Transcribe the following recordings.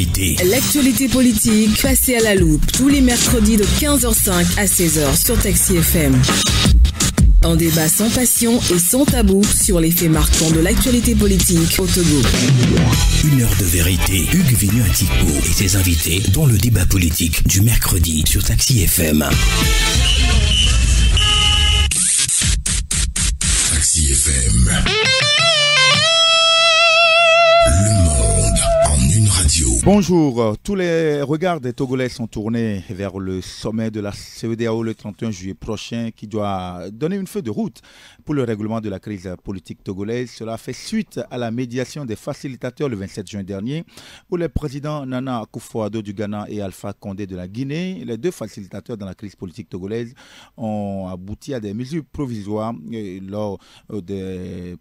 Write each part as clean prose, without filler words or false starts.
vérité. L'actualité politique passée à la loupe tous les mercredis de 15h05 à 16h sur Taxi FM. Un débat sans passion et sans tabou sur les faits marquants de l'actualité politique au Togo. Une heure de vérité. Hugues Vignon-Atiko et ses invités dans le débat politique du mercredi sur Taxi FM. Taxi FM. Le monde en une radio. Bonjour, tous les regards des Togolais sont tournés vers le sommet de la CEDEAO le 31 juillet prochain qui doit donner une feuille de route pour le règlement de la crise politique togolaise. Cela fait suite à la médiation des facilitateurs le 27 juin dernier où les présidents Nana Akufo-Addo du Ghana et Alpha Condé de la Guinée, les deux facilitateurs dans la crise politique togolaise, ont abouti à des mesures provisoires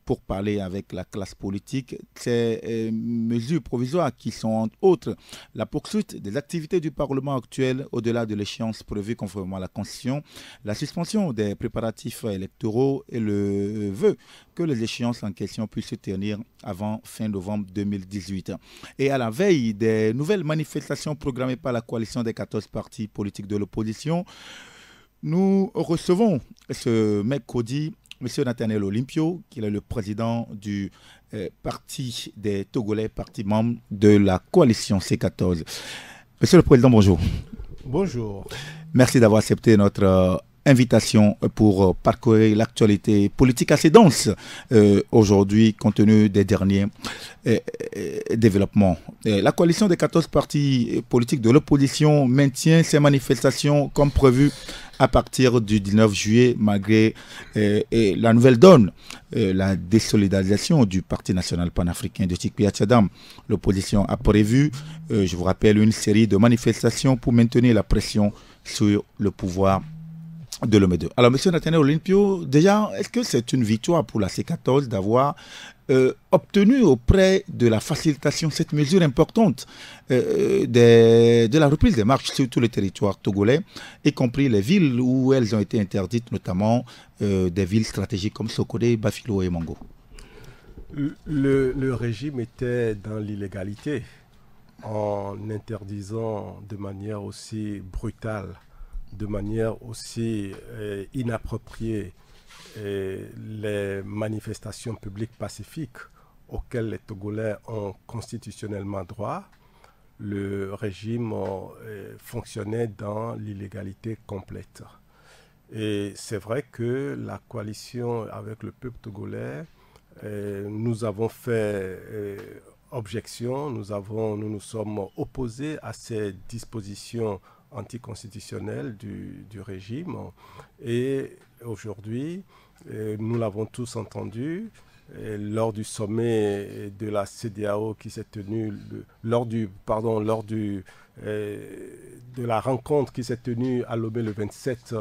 pour parler avec la classe politique. Ces mesures provisoires qui sont entre autres la poursuite des activités du Parlement actuel au-delà de l'échéance prévue conformément à la Constitution, la suspension des préparatifs électoraux et le vœu que les échéances en question puissent se tenir avant fin novembre 2018. Et à la veille des nouvelles manifestations programmées par la coalition des 14 partis politiques de l'opposition, nous recevons ce mercredi M. Nathaniel Olympio, qui est le président du Parti des Togolais, parti membre de la coalition C14. Monsieur le Président, bonjour. Bonjour. Merci d'avoir accepté notre invitation pour parcourir l'actualité politique assez dense aujourd'hui, compte tenu des derniers développements. La coalition des 14 partis politiques de l'opposition maintient ses manifestations comme prévu à partir du 19 juillet, malgré la nouvelle donne, la désolidarisation du Parti national panafricain de Tchikpi-Atchadam. L'opposition a prévu, je vous rappelle, une série de manifestations pour maintenir la pression sur le pouvoir de l'OME2. Alors, M. Nathaniel Olympio, déjà, est-ce que c'est une victoire pour la C14 d'avoir obtenu auprès de la facilitation cette mesure importante de la reprise des marches sur tout le territoire togolais, y compris les villes où elles ont été interdites, notamment des villes stratégiques comme Sokodé, Bafilo et Mango? Le régime était dans l'illégalité en interdisant de manière aussi brutale, de manière aussi inappropriée les manifestations publiques pacifiques auxquelles les Togolais ont constitutionnellement droit. Le régime fonctionnait dans l'illégalité complète. Et c'est vrai que la coalition avec le peuple togolais, nous avons fait objection, nous nous sommes opposés à ces dispositions anticonstitutionnelles du régime. Et aujourd'hui, nous l'avons tous entendu, lors du sommet de la CEDEAO qui s'est tenu, de la rencontre qui s'est tenue à Lomé le 27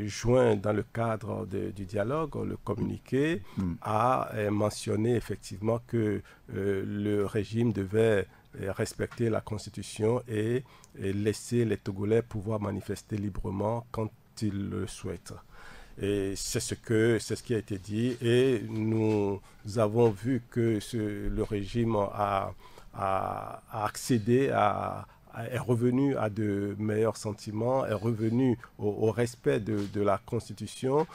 juin dans le cadre du dialogue, le communiqué a mentionné effectivement que le régime devait respecter la Constitution et laisser les Togolais pouvoir manifester librement quand ils le souhaitent. Et c'est ce qui a été dit, et nous avons vu que le régime a accédé est revenu à de meilleurs sentiments, est revenu au respect de la Constitution,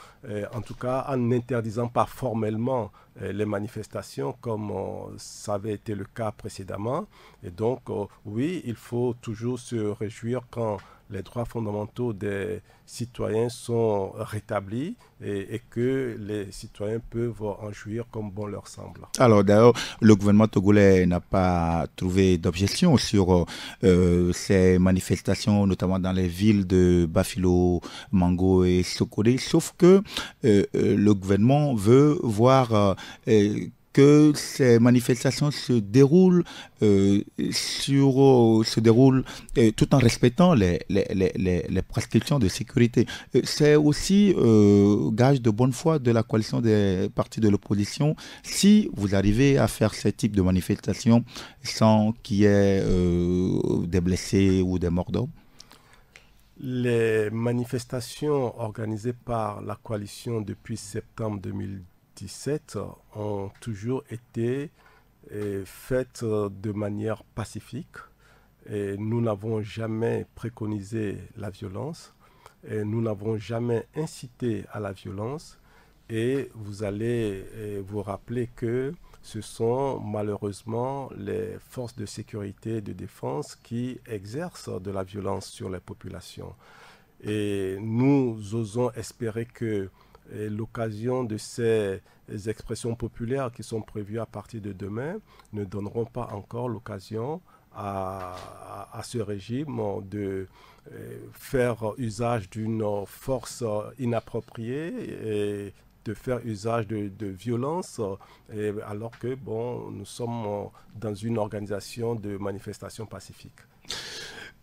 en tout cas en n'interdisant pas formellement les manifestations comme ça avait été le cas précédemment. Et donc, oui, il faut toujours se réjouir quand les droits fondamentaux des citoyens sont rétablis et que les citoyens peuvent en jouir comme bon leur semble. Alors d'ailleurs, le gouvernement togolais n'a pas trouvé d'objection sur ces manifestations, notamment dans les villes de Bafilo, Mango et Sokodé, sauf que le gouvernement veut voir que ces manifestations se déroulent, tout en respectant les prescriptions de sécurité. C'est aussi gage de bonne foi de la coalition des partis de l'opposition si vous arrivez à faire ce type de manifestations sans qu'il y ait des blessés ou des morts d'hommes. Les manifestations organisées par la coalition depuis septembre 2017 ont toujours été faite de manière pacifique. Et nous n'avons jamais préconisé la violence. Et nous n'avons jamais incité à la violence. Et vous allez vous rappeler que ce sont malheureusement les forces de sécurité et de défense qui exercent de la violence sur les populations. Et nous osons espérer que l'occasion de ces expressions populaires qui sont prévues à partir de demain ne donneront pas encore l'occasion à ce régime de faire usage d'une force inappropriée et de faire usage de violence, alors que nous sommes dans une organisation de manifestation pacifique.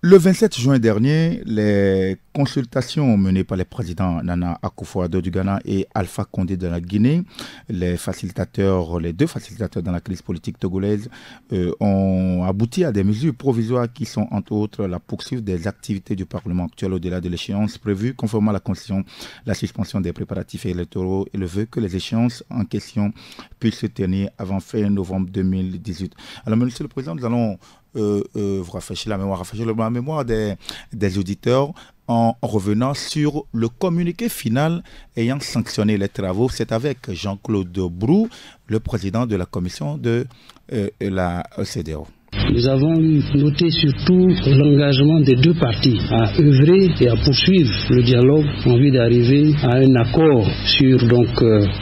Le 27 juin dernier, les consultations menées par les présidents Nana Akufo-Addo du Ghana et Alpha Condé de la Guinée, les deux facilitateurs dans la crise politique togolaise, ont abouti à des mesures provisoires qui sont entre autres la poursuite des activités du Parlement actuel au-delà de l'échéance prévue, conformément à la Constitution, la suspension des préparatifs électoraux et le vœu que les échéances en question puissent se tenir avant fin novembre 2018. Alors, Monsieur le Président, nous allons vous rafraîchir la mémoire des auditeurs en revenant sur le communiqué final ayant sanctionné les travaux. C'est avec Jean-Claude Brou, le président de la commission de la CEDEAO. Nous avons noté surtout l'engagement des deux parties à œuvrer et à poursuivre le dialogue en vue d'arriver à un accord sur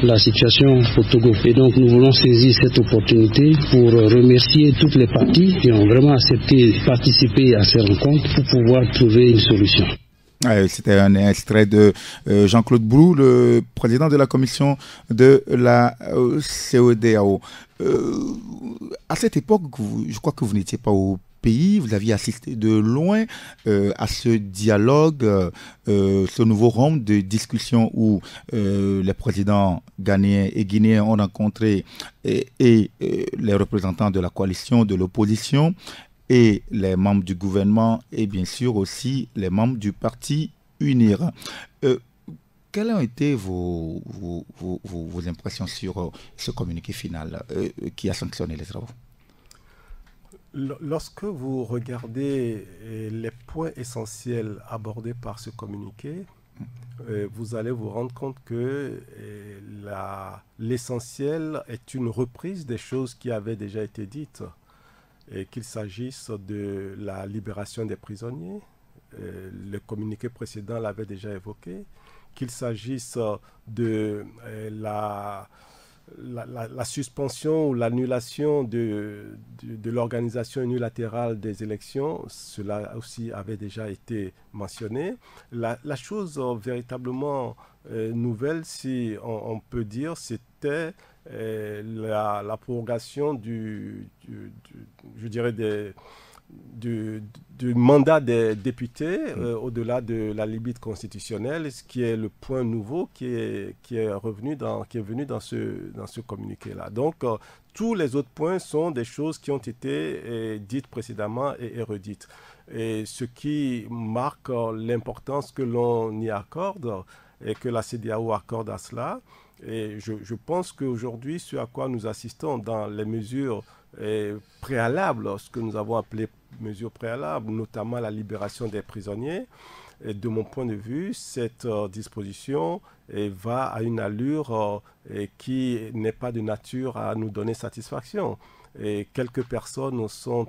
la situation au Togo. Et donc nous voulons saisir cette opportunité pour remercier toutes les parties qui ont vraiment accepté de participer à ces rencontres pour pouvoir trouver une solution. C'était un extrait de Jean-Claude Brou, le président de la commission de la CEDEAO. À cette époque, je crois que vous n'étiez pas au pays, vous aviez assisté de loin à ce dialogue, ce nouveau round de discussion où les présidents ghanéens et guinéens ont rencontré et les représentants de la coalition, de l'opposition, et les membres du gouvernement et bien sûr aussi les membres du parti UNIR. Quelles ont été vos impressions sur ce communiqué final qui a sanctionné les travaux? Lorsque vous regardez les points essentiels abordés par ce communiqué, vous allez vous rendre compte que l'essentiel est une reprise des choses qui avaient déjà été dites. Et qu'il s'agisse de la libération des prisonniers, le communiqué précédent l'avait déjà évoqué, qu'il s'agisse de la suspension ou l'annulation de l'organisation unilatérale des élections, cela aussi avait déjà été mentionné. La chose véritablement nouvelle, si on peut dire, c'était la prorogation du mandat des députés au-delà de la limite constitutionnelle, ce qui est le point nouveau qui est venu dans ce communiqué-là. Donc, tous les autres points sont des choses qui ont été dites précédemment et redites. Et ce qui marque l'importance que l'on y accorde et que la CEDEAO accorde à cela. Et je pense qu'aujourd'hui, ce à quoi nous assistons dans les mesures préalables, ce que nous avons appelé mesures préalables, notamment la libération des prisonniers, et de mon point de vue, cette disposition va à une allure qui n'est pas de nature à nous donner satisfaction. Et quelques personnes sont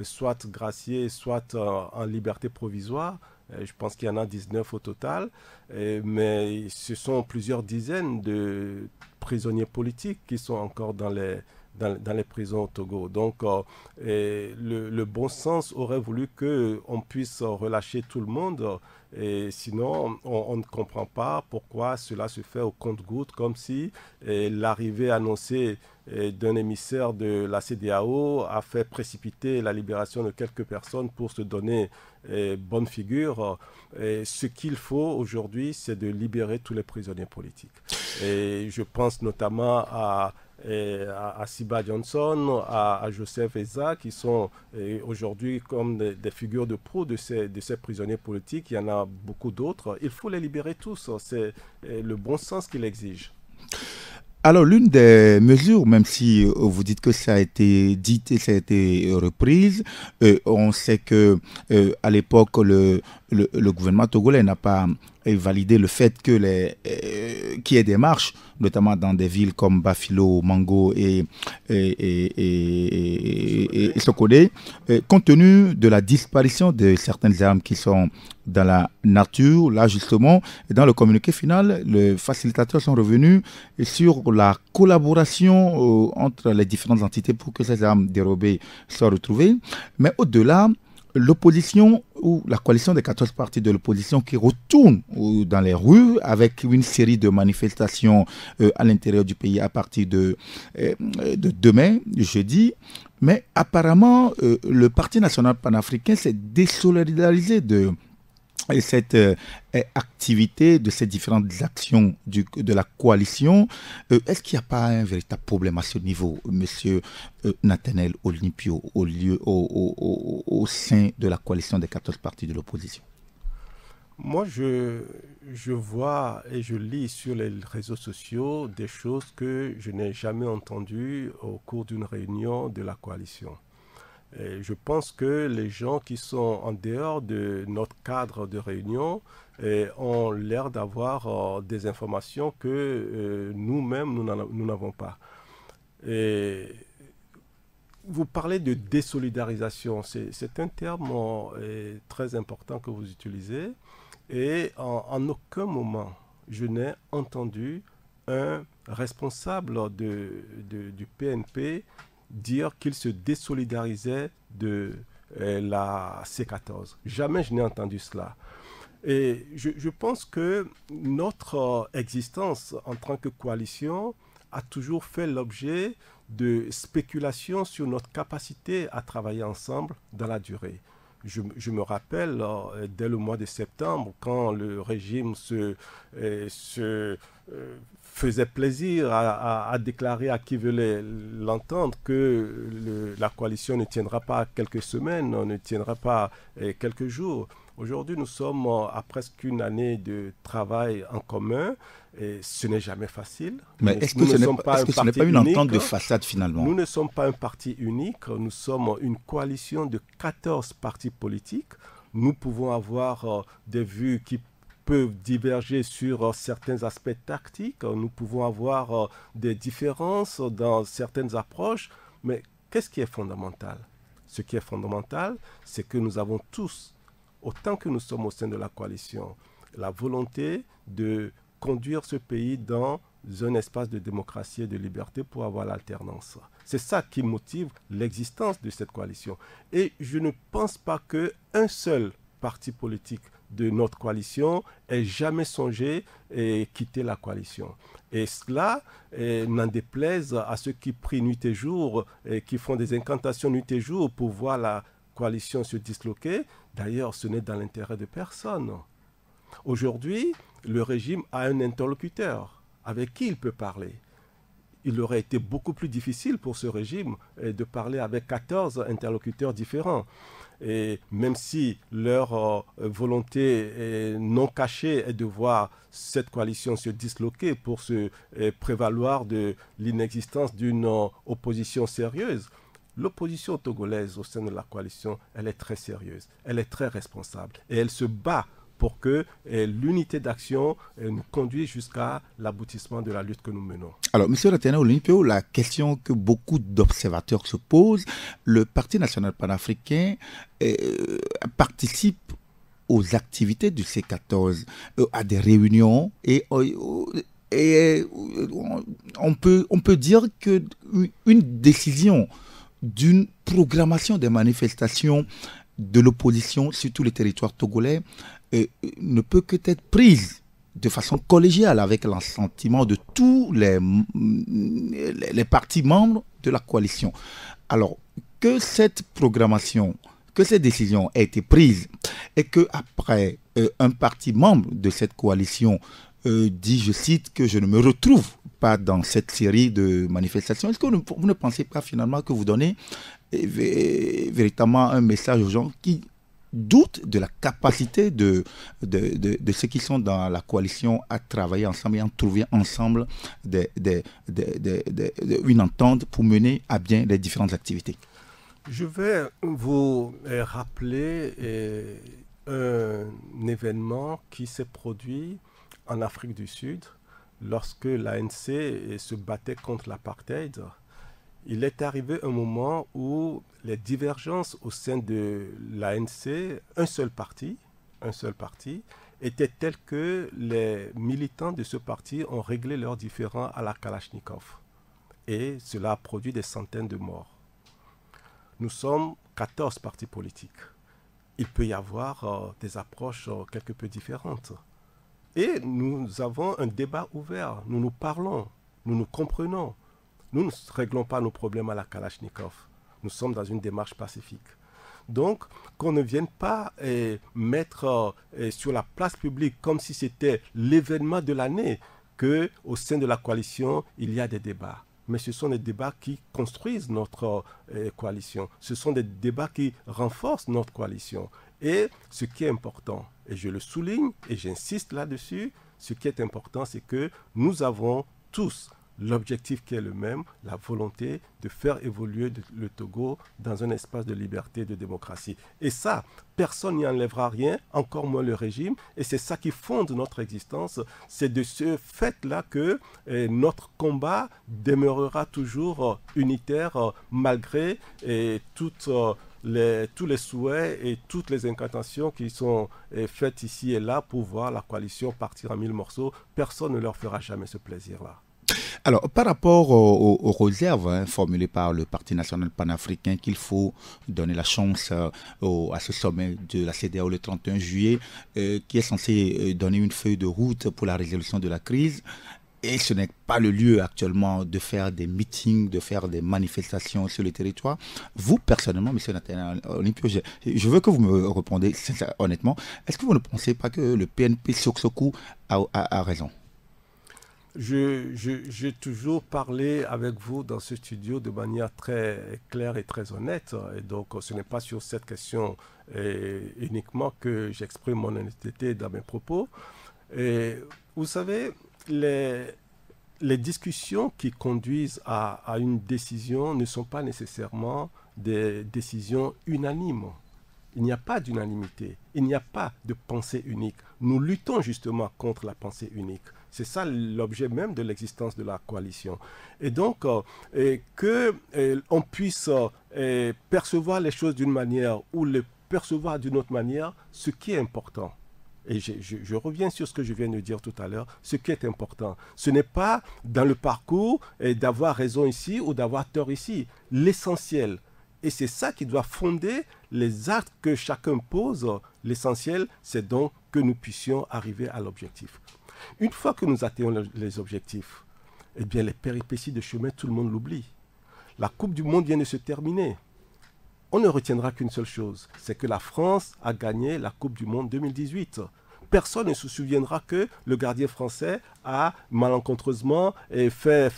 soit graciées, soit en liberté provisoire. Je pense qu'il y en a 19 au total, mais ce sont plusieurs dizaines de prisonniers politiques qui sont encore dans les prisons au Togo. Donc, le bon sens aurait voulu qu'on puisse relâcher tout le monde, et sinon, on ne comprend pas pourquoi cela se fait au compte-gouttes, comme si l'arrivée annoncée d'un émissaire de la CEDEAO a fait précipiter la libération de quelques personnes pour se donner bonne figure. Ce qu'il faut aujourd'hui, c'est de libérer tous les prisonniers politiques. Et je pense notamment à Siba Johnson, à Joseph Eza, qui sont aujourd'hui comme des figures de proue de ces prisonniers politiques. Il y en a beaucoup d'autres. Il faut les libérer tous. C'est le bon sens qu'il exige. Alors, l'une des mesures, même si vous dites que ça a été dit et ça a été reprise, on sait que à l'époque, le gouvernement togolais n'a pas validé le fait que qu'il y ait des marches, notamment dans des villes comme Bafilo, Mango et Sokodé, compte tenu de la disparition de certaines armes qui sont dans la nature. Là, justement, dans le communiqué final, les facilitateurs sont revenus sur la collaboration entre les différentes entités pour que ces armes dérobées soient retrouvées. Mais au-delà, l'opposition ou la coalition des 14 partis de l'opposition qui retournent dans les rues avec une série de manifestations à l'intérieur du pays à partir de demain, jeudi. Mais apparemment, le Parti national panafricain s'est désolidarisé de cette activité, de ces différentes actions de la coalition. Est-ce qu'il n'y a pas un véritable problème à ce niveau, monsieur Nathanaël Olympio, au sein de la coalition des 14 partis de l'opposition? Moi, je vois et je lis sur les réseaux sociaux des choses que je n'ai jamais entendues au cours d'une réunion de la coalition. Et je pense que les gens qui sont en dehors de notre cadre de réunion ont l'air d'avoir des informations que nous-mêmes, nous n'avons pas. Et vous parlez de désolidarisation. C'est un terme très important que vous utilisez. Et en aucun moment, je n'ai entendu un responsable du PNP dire qu'il se désolidarisait de la C14. Jamais je n'ai entendu cela. Et je pense que notre existence en tant que coalition a toujours fait l'objet de spéculations sur notre capacité à travailler ensemble dans la durée. Je me rappelle, dès le mois de septembre, quand le régime se faisait plaisir à déclarer à qui voulait l'entendre que la coalition ne tiendra pas quelques semaines, ne tiendra pas quelques jours. Aujourd'hui, nous sommes à presque une année de travail en commun. Et ce n'est jamais facile. Mais est-ce que ce n'est pas une entente de façade finalement? Nous ne sommes pas un parti unique. Nous sommes une coalition de 14 partis politiques. Nous pouvons avoir des vues qui peuvent diverger sur certains aspects tactiques. Nous pouvons avoir des différences dans certaines approches. Mais qu'est-ce qui est fondamental? Ce qui est fondamental, c'est que nous avons tous, autant que nous sommes au sein de la coalition, la volonté de conduire ce pays dans un espace de démocratie et de liberté pour avoir l'alternance. C'est ça qui motive l'existence de cette coalition. Et je ne pense pas qu'un seul parti politique de notre coalition ait jamais songé à quitter la coalition. Et cela, n'en déplaise à ceux qui prient nuit et jour et qui font des incantations nuit et jour pour voir la coalition se disloquer. D'ailleurs, ce n'est dans l'intérêt de personne. Aujourd'hui, le régime a un interlocuteur avec qui il peut parler. Il aurait été beaucoup plus difficile pour ce régime de parler avec 14 interlocuteurs différents. Et même si leur volonté non cachée est de voir cette coalition se disloquer pour se prévaloir de l'inexistence d'une opposition sérieuse, l'opposition togolaise au sein de la coalition, elle est très sérieuse, elle est très responsable et elle se bat pour que l'unité d'action nous conduise jusqu'à l'aboutissement de la lutte que nous menons. Alors, M. Nathanaël Olympio, la question que beaucoup d'observateurs se posent, le Parti national panafricain participe aux activités du C14, à des réunions, et on peut dire qu'une décision d'une programmation des manifestations de l'opposition sur tous les territoires togolais ne peut qu'être prise de façon collégiale avec l'assentiment de tous les partis membres de la coalition. Alors, que cette programmation, que cette décision ait été prise et qu'après un parti membre de cette coalition dit, je cite, que je ne me retrouve pas dans cette série de manifestations, est-ce que vous ne pensez pas finalement que vous donnez véritablement un message aux gens qui doute de la capacité de ceux qui sont dans la coalition à travailler ensemble et à trouver ensemble une entente pour mener à bien les différentes activités. Je vais vous rappeler un événement qui s'est produit en Afrique du Sud lorsque l'ANC se battait contre l'apartheid. Il est arrivé un moment où les divergences au sein de l'ANC, un seul parti, étaient telles que les militants de ce parti ont réglé leurs différends à la Kalachnikov. Et cela a produit des centaines de morts. Nous sommes 14 partis politiques. Il peut y avoir des approches quelque peu différentes. Et nous avons un débat ouvert. Nous nous parlons, nous nous comprenons. Nous ne réglons pas nos problèmes à la Kalachnikov. Nous sommes dans une démarche pacifique. Donc, qu'on ne vienne pas mettre sur la place publique comme si c'était l'événement de l'année qu'au sein de la coalition, il y a des débats. Mais ce sont des débats qui construisent notre coalition. Ce sont des débats qui renforcent notre coalition. Et ce qui est important, et je le souligne et j'insiste là-dessus, ce qui est important, c'est que nous avons tous l'objectif qui est le même, la volonté de faire évoluer le Togo dans un espace de liberté et de démocratie. Et ça, personne n'y enlèvera rien, encore moins le régime. Et c'est ça qui fonde notre existence. C'est de ce fait-là que notre combat demeurera toujours unitaire malgré tous les souhaits et toutes les incantations qui sont faites ici et là pour voir la coalition partir en 1000 morceaux. Personne ne leur fera jamais ce plaisir-là. Alors, par rapport aux réserves formulées par le Parti national panafricain qu'il faut donner la chance à ce sommet de la CEDEAO le 31 juillet, qui est censé donner une feuille de route pour la résolution de la crise, et ce n'est pas le lieu actuellement de faire des meetings, de faire des manifestations sur le territoire. Vous, personnellement, M. Nathaniel Olympio, je veux que vous me répondez honnêtement. Est-ce que vous ne pensez pas que le PNP sur ce coup a raison ? J'ai toujours parlé avec vous dans ce studio de manière très claire et très honnête. Et donc, ce n'est pas sur cette question uniquement que j'exprime mon honnêteté dans mes propos. Et vous savez, les discussions qui conduisent à une décision ne sont pas nécessairement des décisions unanimes. Il n'y a pas d'unanimité, il n'y a pas de pensée unique. Nous luttons justement contre la pensée unique. C'est ça l'objet même de l'existence de la coalition. Et donc, qu'on puisse percevoir les choses d'une manière ou les percevoir d'une autre manière, ce qui est important. Et je reviens sur ce que je viens de dire tout à l'heure. Ce qui est important, ce n'est pas dans le parcours d'avoir raison ici ou d'avoir tort ici. L'essentiel, et c'est ça qui doit fonder les actes que chacun pose. L'essentiel, c'est donc que nous puissions arriver à l'objectif. Une fois que nous atteignons les objectifs, eh bien les péripéties de chemin, tout le monde l'oublie. La Coupe du Monde vient de se terminer. On ne retiendra qu'une seule chose, c'est que la France a gagné la Coupe du Monde 2018. Personne ne se souviendra que le gardien français a malencontreusement fait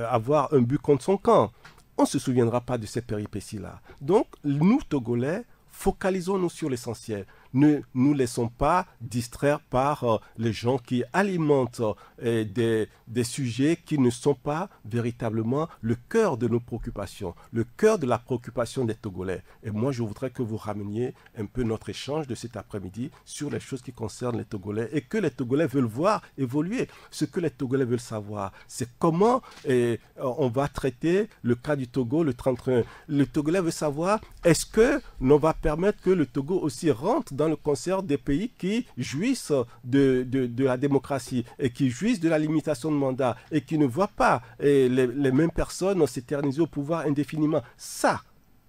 avoir un but contre son camp. On ne se souviendra pas de ces péripéties-là. Donc, nous, Togolais, focalisons-nous sur l'essentiel. Ne nous laissons pas distraire par les gens qui alimentent des sujets qui ne sont pas véritablement le cœur de nos préoccupations, le cœur de la préoccupation des Togolais. Et moi, je voudrais que vous rameniez un peu notre échange de cet après-midi sur les choses qui concernent les Togolais et que les Togolais veulent voir évoluer. Ce que les Togolais veulent savoir, c'est comment on va traiter le cas du Togo le 31. Le Togolais veut savoir, est-ce que l'on va permettre que le Togo aussi rentre dans le concert des pays qui jouissent de la démocratie et qui jouissent de la limitation de mandat et qui ne voient pas les mêmes personnes s'éterniser au pouvoir indéfiniment. Ça,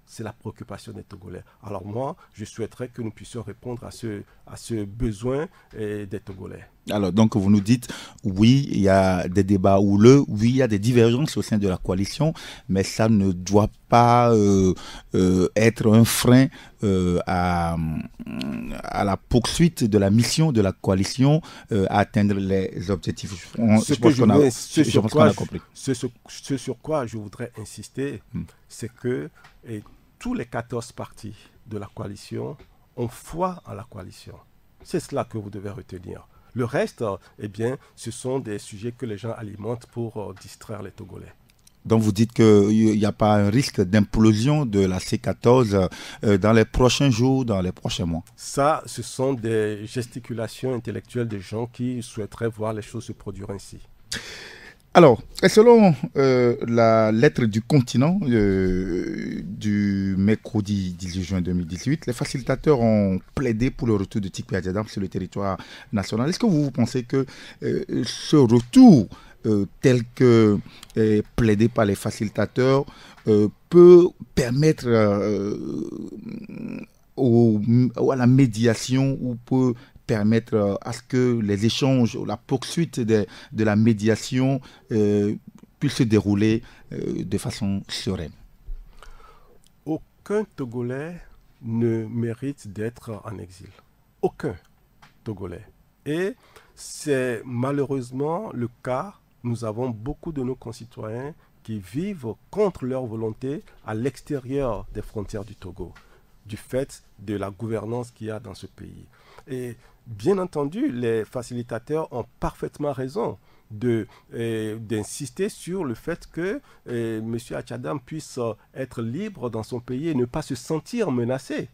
c'est la préoccupation des Togolais. Alors moi, je souhaiterais que nous puissions répondre à ce besoin des Togolais. Alors, donc, vous nous dites, oui, il y a des débats houleux, oui, il y a des divergences au sein de la coalition, mais ça ne doit pas être un frein à la poursuite de la mission de la coalition à atteindre les objectifs. Ce sur quoi je voudrais insister, c'est que tous les 14 partis de la coalition ont foi en la coalition. C'est cela que vous devez retenir. Le reste, ce sont des sujets que les gens alimentent pour distraire les Togolais. Donc vous dites qu'il n'y a pas un risque d'implosion de la C14 dans les prochains jours, dans les prochains mois? Ça, ce sont des gesticulations intellectuelles de gens qui souhaiteraient voir les choses se produire ainsi. Alors, selon la lettre du continent du mercredi 18 juin 2018, les facilitateurs ont plaidé pour le retour de Tikpi Adjadam sur le territoire national. Est-ce que vous pensez que ce retour tel que plaidé par les facilitateurs peut permettre à la médiation ou peut permettre à ce que les échanges, la poursuite de la médiation puisse se dérouler de façon sereine? Aucun Togolais ne mérite d'être en exil. Aucun Togolais. Et c'est malheureusement le cas. Nous avons beaucoup de nos concitoyens qui vivent contre leur volonté à l'extérieur des frontières du Togo, du fait de la gouvernance qu'il y a dans ce pays. Et bien entendu, les facilitateurs ont parfaitement raison d'insister sur le fait que M. Adjadam puisse être libre dans son pays et ne pas se sentir menacé.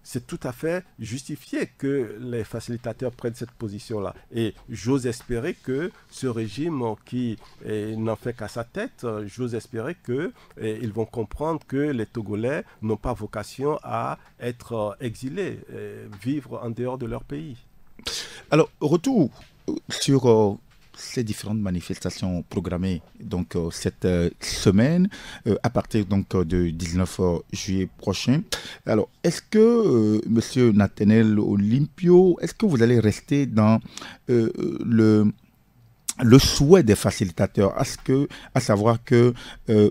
C'est tout à fait justifié que les facilitateurs prennent cette position-là. Et j'ose espérer que ce régime qui n'en fait qu'à sa tête, j'ose espérer qu'ils vont comprendre que les Togolais n'ont pas vocation à être exilés, vivre en dehors de leur pays. Alors, retour sur ces différentes manifestations programmées donc cette semaine à partir donc de 19 juillet prochain. Alors, est-ce que Monsieur Nathaniel Olympio, est-ce que vous allez rester dans le souhait des facilitateurs, à savoir que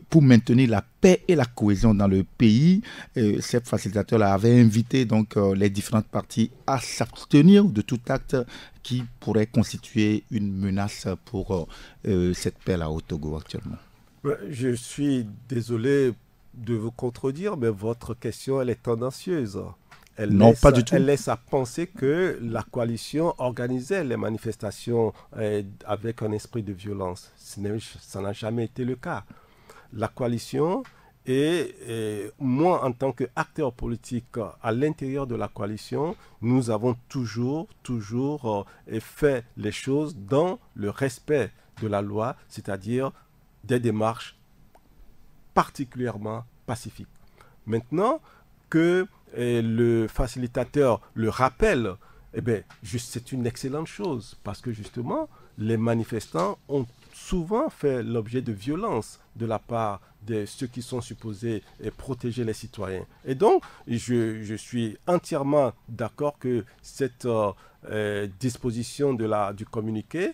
pour maintenir la paix et la cohésion dans le pays, ces facilitateurs-là avaient invité donc les différentes parties à s'abstenir de tout acte qui pourrait constituer une menace pour cette paix-là au Togo actuellement? Je suis désolé de vous contredire, mais votre question, elle est tendancieuse. Pas du tout. Elle laisse à penser que la coalition organisait les manifestations avec un esprit de violence. Ça n'a jamais été le cas. La coalition et moi, en tant qu'acteur politique à l'intérieur de la coalition, nous avons toujours fait les choses dans le respect de la loi, c'est-à-dire des démarches particulièrement pacifiques. Maintenant que le facilitateur le rappelle, c'est une excellente chose parce que justement, les manifestants ont souvent fait l'objet de violences de la part de ceux qui sont supposés protéger les citoyens. Et donc, je suis entièrement d'accord que cette disposition du communiqué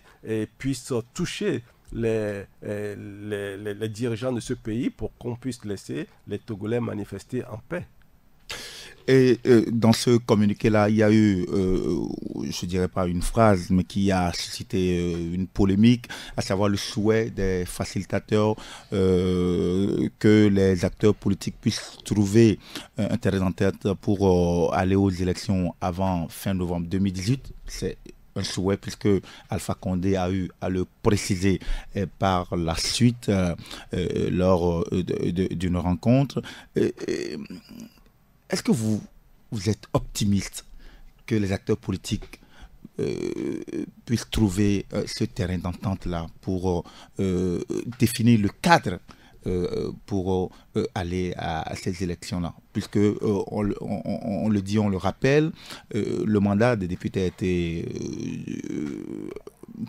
puisse toucher les dirigeants de ce pays pour qu'on puisse laisser les Togolais manifester en paix. Et dans ce communiqué-là, il y a eu, je dirais pas une phrase, mais qui a suscité une polémique, à savoir le souhait des facilitateurs que les acteurs politiques puissent trouver un terrain d'entente pour aller aux élections avant fin novembre 2018. C'est un souhait puisque Alpha Condé a eu à le préciser par la suite lors d'une rencontre. Est-ce que vous êtes optimiste que les acteurs politiques puissent trouver ce terrain d'entente-là pour définir le cadre pour aller à ces élections-là? Puisque, on le dit, on le rappelle, le mandat des députés a été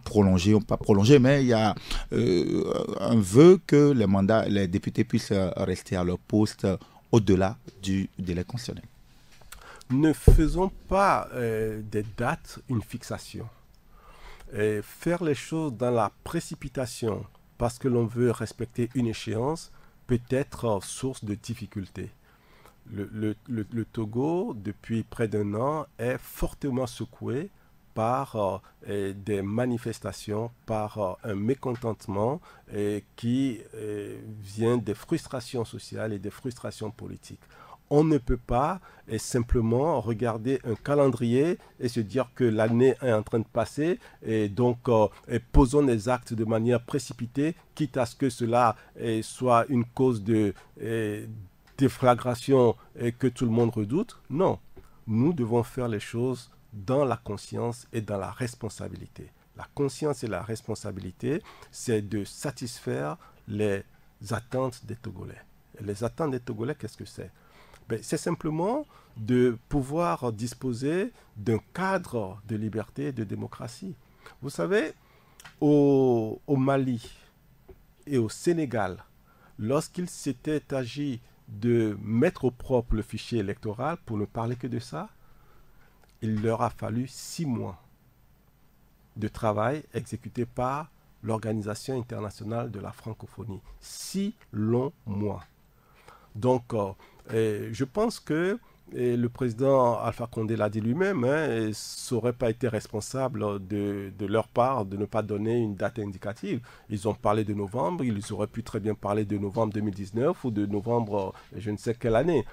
prolongé, pas prolongé, mais il y a un vœu que les députés puissent rester à leur poste au-delà du délai constitutionnel. Ne faisons pas des dates une fixation. Faire les choses dans la précipitation parce que l'on veut respecter une échéance peut être source de difficultés. Le Togo, depuis près d'un an, est fortement secoué par des manifestations, par un mécontentement qui vient des frustrations sociales et des frustrations politiques. On ne peut pas simplement regarder un calendrier et se dire que l'année est en train de passer et donc posons des actes de manière précipitée, quitte à ce que cela soit une cause de déflagration que tout le monde redoute. Non, nous devons faire les choses dans la conscience et dans la responsabilité. La conscience et la responsabilité, c'est de satisfaire les attentes des Togolais. Et les attentes des Togolais, qu'est-ce que c'est? C'est simplement de pouvoir disposer d'un cadre de liberté et de démocratie. Vous savez, au Mali et au Sénégal, lorsqu'il s'était agi de mettre au propre le fichier électoral, pour ne parler que de ça, il leur a fallu 6 mois de travail exécuté par l'Organisation internationale de la francophonie. 6 longs mois. Donc, je pense que le président Alpha Condé l'a dit lui-même, ça n'aurait pas été responsable de leur part de ne pas donner une date indicative. Ils ont parlé de novembre, ils auraient pu très bien parler de novembre 2019 ou de novembre je ne sais quelle année.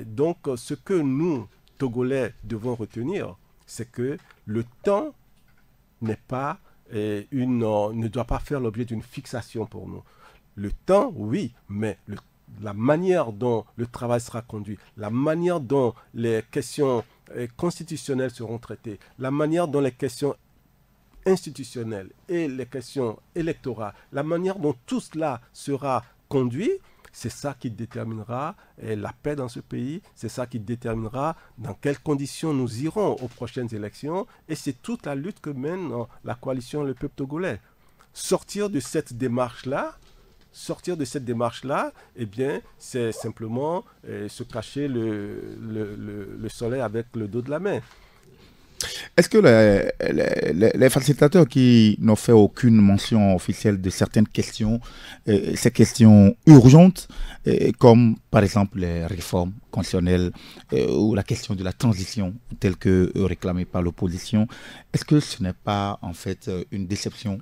Donc, ce que nous, Togolais, devons retenir, c'est que le temps n'est pas ne doit pas faire l'objet d'une fixation pour nous. Le temps, oui, mais la manière dont le travail sera conduit, la manière dont les questions constitutionnelles seront traitées, la manière dont les questions institutionnelles et les questions électorales, la manière dont tout cela sera conduit, c'est ça qui déterminera la paix dans ce pays, c'est ça qui déterminera dans quelles conditions nous irons aux prochaines élections, et c'est toute la lutte que mène la coalition Le Peuple Togolais. Sortir de cette démarche-là, eh bien, c'est simplement se cacher le soleil avec le dos de la main. Est-ce que les facilitateurs qui n'ont fait aucune mention officielle de certaines questions, ces questions urgentes, comme par exemple les réformes constitutionnelles ou la question de la transition telle que réclamée par l'opposition, est-ce que ce n'est pas en fait une déception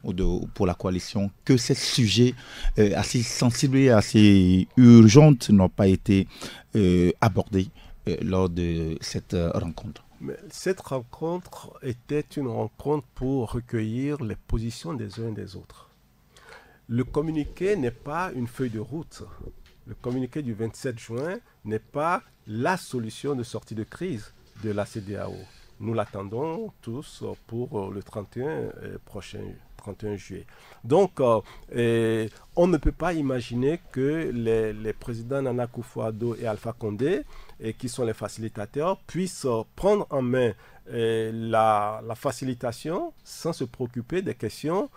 pour la coalition que ces sujets assez sensibles et assez urgents n'ont pas été abordés lors de cette rencontre? Mais cette rencontre était une rencontre pour recueillir les positions des uns et des autres. Le communiqué n'est pas une feuille de route. Le communiqué du 27 juin n'est pas la solution de sortie de crise de la CEDEAO. Nous l'attendons tous pour le 31 juillet. Donc, on ne peut pas imaginer que les présidents Nana Akufo-Addo et Alpha Condé, qui sont les facilitateurs, puissent prendre en main la facilitation sans se préoccuper des questions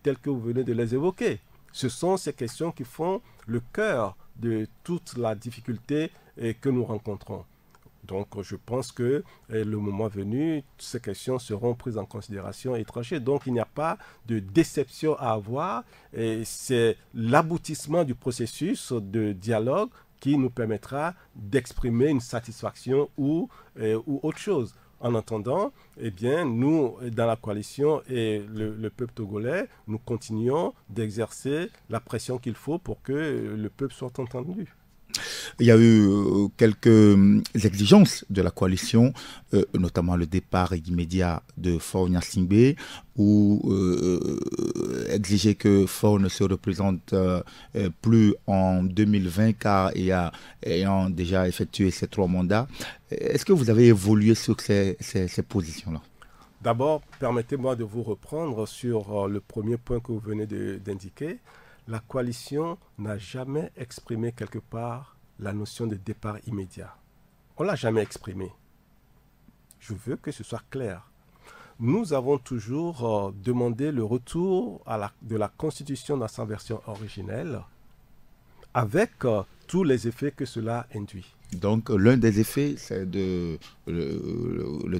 telles que vous venez de les évoquer. Ce sont ces questions qui font le cœur de toute la difficulté que nous rencontrons. Donc, je pense que le moment venu, ces questions seront prises en considération et tranchées. Donc, il n'y a pas de déception à avoir. C'est l'aboutissement du processus de dialogue qui nous permettra d'exprimer une satisfaction ou autre chose. En attendant, eh bien, nous, dans la coalition et le peuple togolais, nous continuons d'exercer la pression qu'il faut pour que le peuple soit entendu. Il y a eu quelques exigences de la coalition, notamment le départ immédiat de Faure Gnassingbé, ou exiger que Faure ne se représente plus en 2020 car ayant déjà effectué ses 3 mandats. Est-ce que vous avez évolué sur ces positions-là? D'abord, permettez-moi de vous reprendre sur le premier point que vous venez d'indiquer. La coalition n'a jamais exprimé quelque part la notion de départ immédiat. On ne l'a jamais exprimé. Je veux que ce soit clair. Nous avons toujours demandé le retour de la Constitution dans sa version originelle avec tous les effets que cela induit. Donc, l'un des effets, c'est le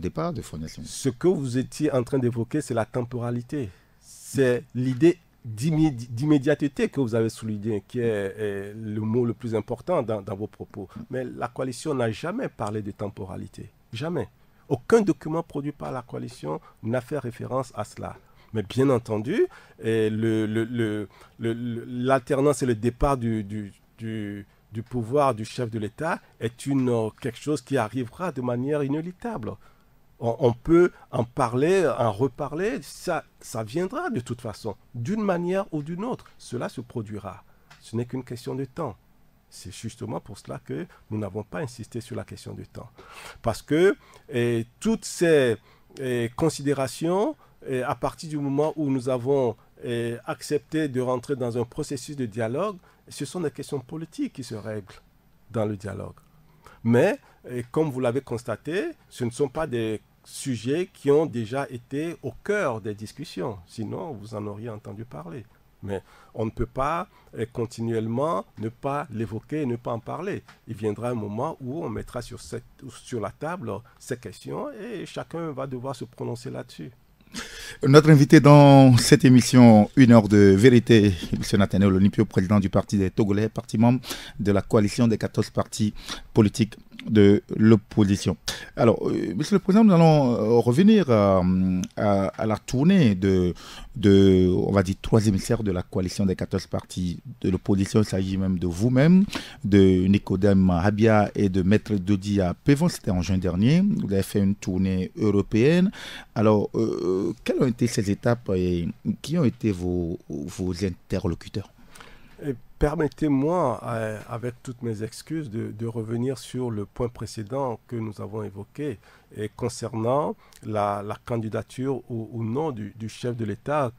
départ de Faure Gnassingbé. Ce que vous étiez en train d'évoquer, c'est la temporalité. C'est l'idée d'immédiateté que vous avez souligné, qui est le mot le plus important dans vos propos. Mais la coalition n'a jamais parlé de temporalité. Jamais. Aucun document produit par la coalition n'a fait référence à cela. Mais bien entendu, l'alternance et le départ du du pouvoir du chef de l'État est quelque chose qui arrivera de manière inéluctable. On peut en parler, en reparler, ça viendra de toute façon, d'une manière ou d'une autre. Cela se produira. Ce n'est qu'une question de temps. C'est justement pour cela que nous n'avons pas insisté sur la question du temps. Parce que toutes ces considérations, à partir du moment où nous avons accepté de rentrer dans un processus de dialogue, ce sont des questions politiques qui se règlent dans le dialogue. Mais, comme vous l'avez constaté, ce ne sont pas des sujets qui ont déjà été au cœur des discussions. Sinon, vous en auriez entendu parler. Mais on ne peut pas continuellement ne pas l'évoquer et ne pas en parler. Il viendra un moment où on mettra sur la table ces questions et chacun va devoir se prononcer là-dessus. Notre invité dans cette émission, Une heure de vérité, M. Nathaniel Olympio, président du Parti des Togolais, parti membre de la coalition des 14 partis politiques de l'opposition. Alors, Monsieur le Président, nous allons revenir à la tournée de, on va dire, 3 émissaires de la coalition des 14 partis de l'opposition. Il s'agit même de vous-même, de Nicodème Habia et de Maître Dodi à Pévon. C'était en juin dernier. Vous avez fait une tournée européenne. Alors, quelles ont été ces étapes et qui ont été vos interlocuteurs? Permettez-moi, avec toutes mes excuses, de revenir sur le point précédent que nous avons évoqué concernant la candidature ou non du chef de l'État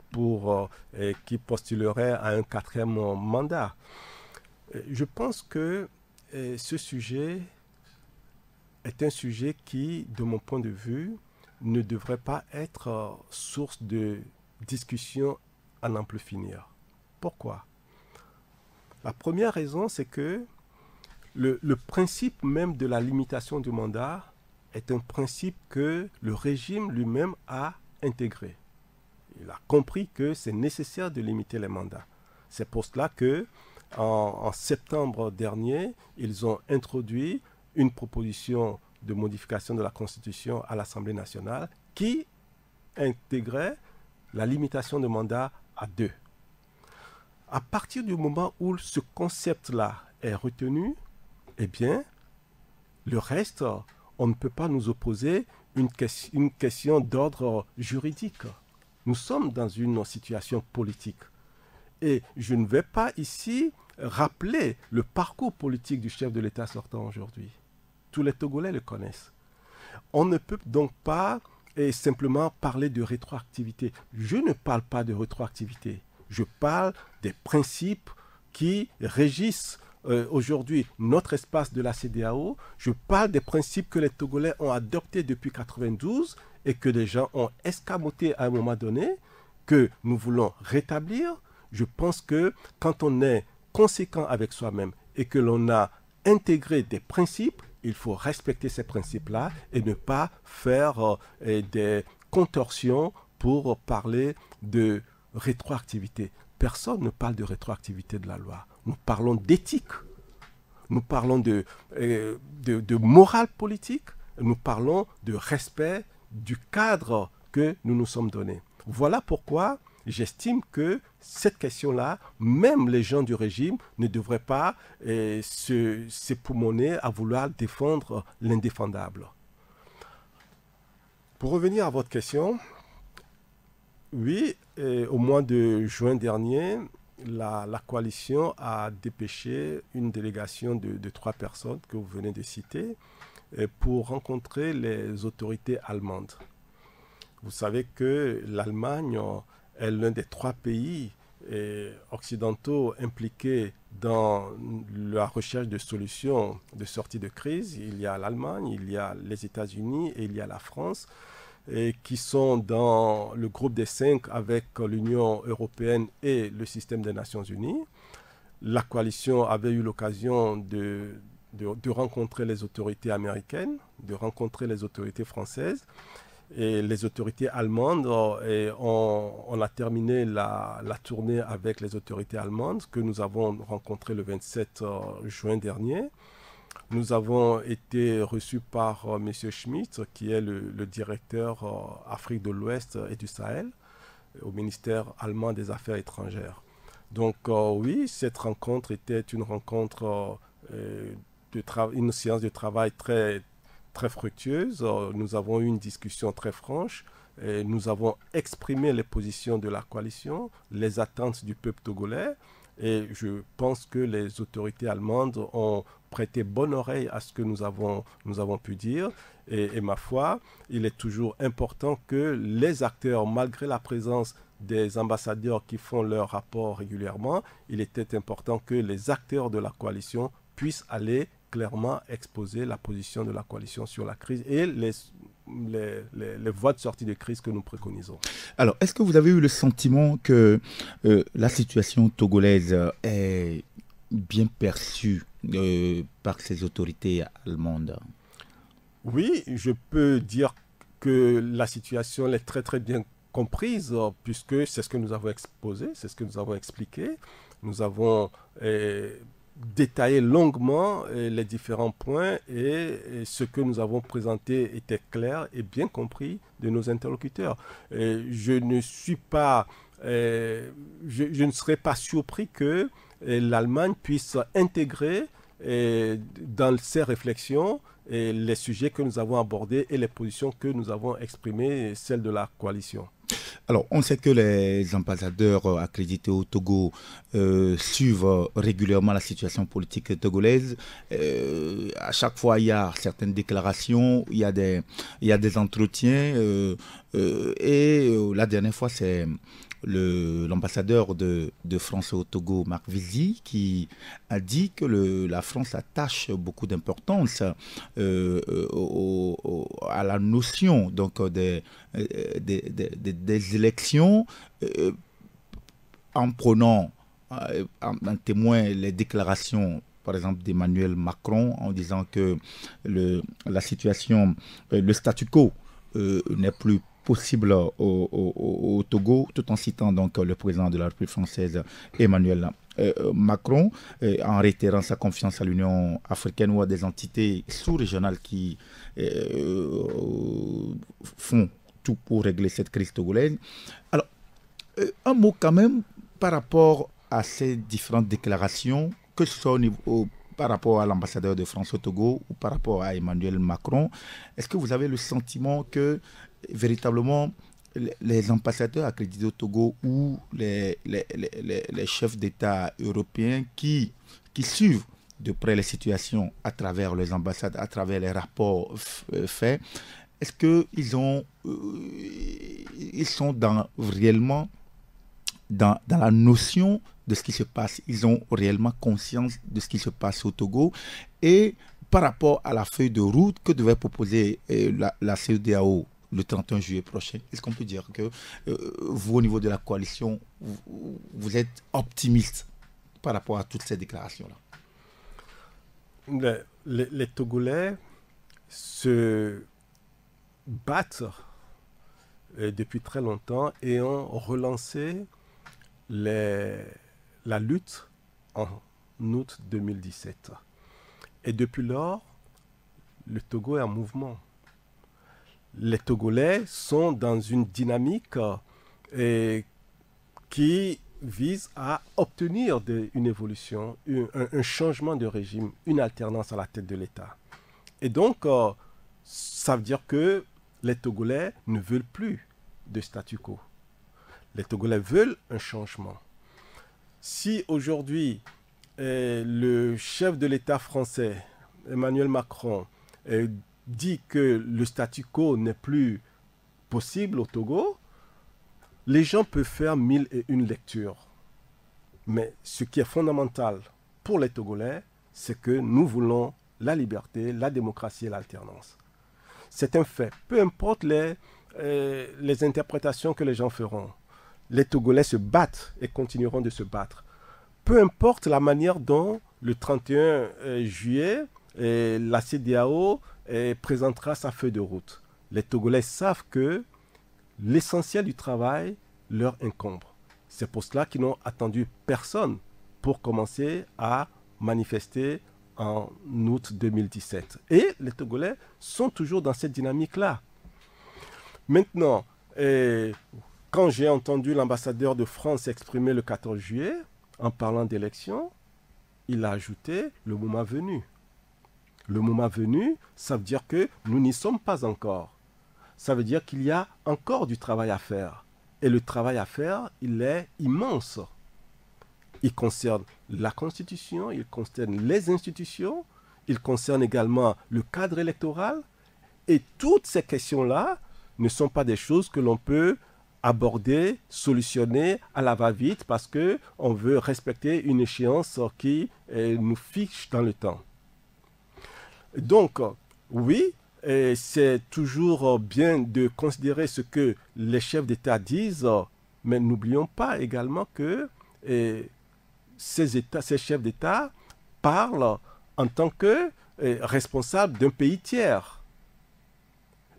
qui postulerait à un 4e mandat. Je pense que ce sujet est un sujet qui, de mon point de vue, ne devrait pas être source de discussion à n'en plus finir. Pourquoi ? La première raison, c'est que le principe même de la limitation du mandat est un principe que le régime lui-même a intégré. Il a compris que c'est nécessaire de limiter les mandats. C'est pour cela que, en septembre dernier, ils ont introduit une proposition de modification de la Constitution à l'Assemblée nationale qui intégrait la limitation de mandat à 2. À partir du moment où ce concept-là est retenu, eh bien, le reste, on ne peut pas nous opposer une question d'ordre juridique. Nous sommes dans une situation politique. Et je ne vais pas ici rappeler le parcours politique du chef de l'État sortant aujourd'hui. Tous les Togolais le connaissent. On ne peut donc pas simplement parler de rétroactivité. Je ne parle pas de rétroactivité. Je parle des principes qui régissent aujourd'hui notre espace de la CEDEAO. Je parle des principes que les Togolais ont adoptés depuis 1992 et que des gens ont escamotés à un moment donné, que nous voulons rétablir. Je pense que quand on est conséquent avec soi-même et que l'on a intégré des principes, il faut respecter ces principes-là et ne pas faire des contorsions pour parler de rétroactivité. Personne ne parle de rétroactivité de la loi. Nous parlons d'éthique. Nous parlons de morale politique. Nous parlons de respect du cadre que nous nous sommes donné. Voilà pourquoi j'estime que cette question-là, même les gens du régime ne devraient pas s'époumoner à vouloir défendre l'indéfendable. Pour revenir à votre question, oui, au mois de juin dernier, la coalition a dépêché une délégation de 3 personnes que vous venez de citer pour rencontrer les autorités allemandes. Vous savez que l'Allemagne est l'un des 3 pays occidentaux impliqués dans la recherche de solutions de sortie de crise. Il y a l'Allemagne, il y a les États-Unis et il y a la France, qui sont dans le groupe des 5 avec l'Union européenne et le système des Nations Unies. La coalition avait eu l'occasion de rencontrer les autorités américaines, de rencontrer les autorités françaises et les autorités allemandes. On a terminé la tournée avec les autorités allemandes que nous avons rencontrées le 27 juin dernier. Nous avons été reçus par M. Schmidt, qui est le directeur Afrique de l'Ouest et du Sahel, au ministère allemand des Affaires étrangères. Donc oui, cette rencontre était une rencontre une séance de travail très, très fructueuse. Nous avons eu une discussion très franche. Et nous avons exprimé les positions de la coalition, les attentes du peuple togolais. Et je pense que les autorités allemandes ont prêté bonne oreille à ce que nous avons pu dire. Et ma foi, il est toujours important que les acteurs, malgré la présence des ambassadeurs qui font leurs rapports régulièrement, il était important que les acteurs de la coalition puissent aller clairement exposer la position de la coalition sur la crise et les voies de sortie de crise que nous préconisons. Alors, est-ce que vous avez eu le sentiment que la situation togolaise est bien perçue par ces autorités allemandes? Oui, je peux dire que la situation est très très bien comprise, puisque c'est ce que nous avons exposé, c'est ce que nous avons expliqué. Nous avons détaillé longuement les différents points et ce que nous avons présenté était clair et bien compris de nos interlocuteurs. Je ne serais pas surpris que l'Allemagne puisse intégrer dans ses réflexions les sujets que nous avons abordés et les positions que nous avons exprimées, celles de la coalition. Alors, on sait que les ambassadeurs accrédités au Togo suivent régulièrement la situation politique togolaise. À chaque fois, il y a certaines déclarations, il y a des entretiens. Et la dernière fois, c'est l'ambassadeur de France au Togo, Marc Vizy, qui a dit que la France attache beaucoup d'importance à la notion donc, des élections en prenant en témoin les déclarations par exemple d'Emmanuel Macron en disant que la situation, le statu quo n'est plus possible au Togo, tout en citant donc le président de la République française Emmanuel Macron, en réitérant sa confiance à l'Union africaine ou à des entités sous-régionales qui font tout pour régler cette crise togolaise. Alors, un mot quand même par rapport à ces différentes déclarations, que ce soit par rapport à l'ambassadeur de France au Togo ou par rapport à Emmanuel Macron. Est-ce que vous avez le sentiment que véritablement les ambassadeurs accrédités au Togo ou les chefs d'État européens qui suivent de près les situations à travers les ambassades, à travers les rapports faits, est-ce qu'ils sont réellement dans la notion de ce qui se passe? Ils ont réellement conscience de ce qui se passe au Togo? Et par rapport à la feuille de route que devait proposer la CEDEAO le 31 juillet prochain, est-ce qu'on peut dire que vous, au niveau de la coalition, vous êtes optimiste par rapport à toutes ces déclarations-là? Les Togolais se battent depuis très longtemps et ont relancé la lutte en août 2017. Et depuis lors, le Togo est en mouvement. Les Togolais sont dans une dynamique qui vise à obtenir une évolution, un changement de régime, une alternance à la tête de l'État. Et donc, ça veut dire que les Togolais ne veulent plus de statu quo. Les Togolais veulent un changement. Si aujourd'hui, le chef de l'État français, Emmanuel Macron, dit que le statu quo n'est plus possible au Togo, les gens peuvent faire 1001 lectures. Mais ce qui est fondamental pour les Togolais, c'est que nous voulons la liberté, la démocratie et l'alternance. C'est un fait. Peu importe les interprétations que les gens feront, les Togolais se battent et continueront de se battre. Peu importe la manière dont le 31 juillet, la CEDEAO présentera sa feuille de route. Les Togolais savent que l'essentiel du travail leur incombe. C'est pour cela qu'ils n'ont attendu personne pour commencer à manifester en août 2017. Et les Togolais sont toujours dans cette dynamique-là. Maintenant, quand j'ai entendu l'ambassadeur de France s'exprimer le 14 juillet en parlant d'élections, il a ajouté le moment venu. Le moment venu, ça veut dire que nous n'y sommes pas encore. Ça veut dire qu'il y a encore du travail à faire. Et le travail à faire, il est immense. Il concerne la Constitution, il concerne les institutions, il concerne également le cadre électoral. Et toutes ces questions-là ne sont pas des choses que l'on peut aborder, solutionner à la va-vite parce qu'on veut respecter une échéance qui nous fiche dans le temps. Donc, oui, c'est toujours bien de considérer ce que les chefs d'État disent, mais n'oublions pas également que ces chefs d'État parlent en tant que responsables d'un pays tiers.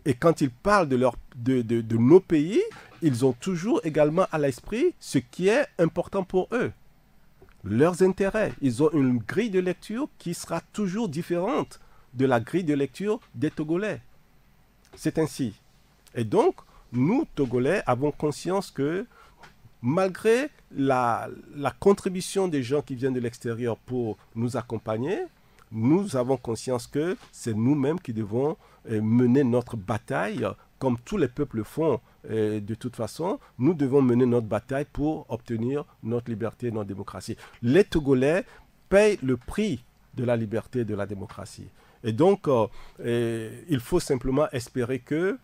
Et quand ils parlent de nos pays, ils ont toujours également à l'esprit ce qui est important pour eux. Leurs intérêts. Ils ont une grille de lecture qui sera toujours différente de la grille de lecture des Togolais. C'est ainsi. Et donc, nous, Togolais, avons conscience que malgré la contribution des gens qui viennent de l'extérieur pour nous accompagner, nous avons conscience que c'est nous-mêmes qui devons mener notre bataille, comme tous les peuples le font de toute façon. Nous devons mener notre bataille pour obtenir notre liberté et notre démocratie. Les Togolais payent le prix de la liberté et de la démocratie. Et donc, il faut simplement espérer que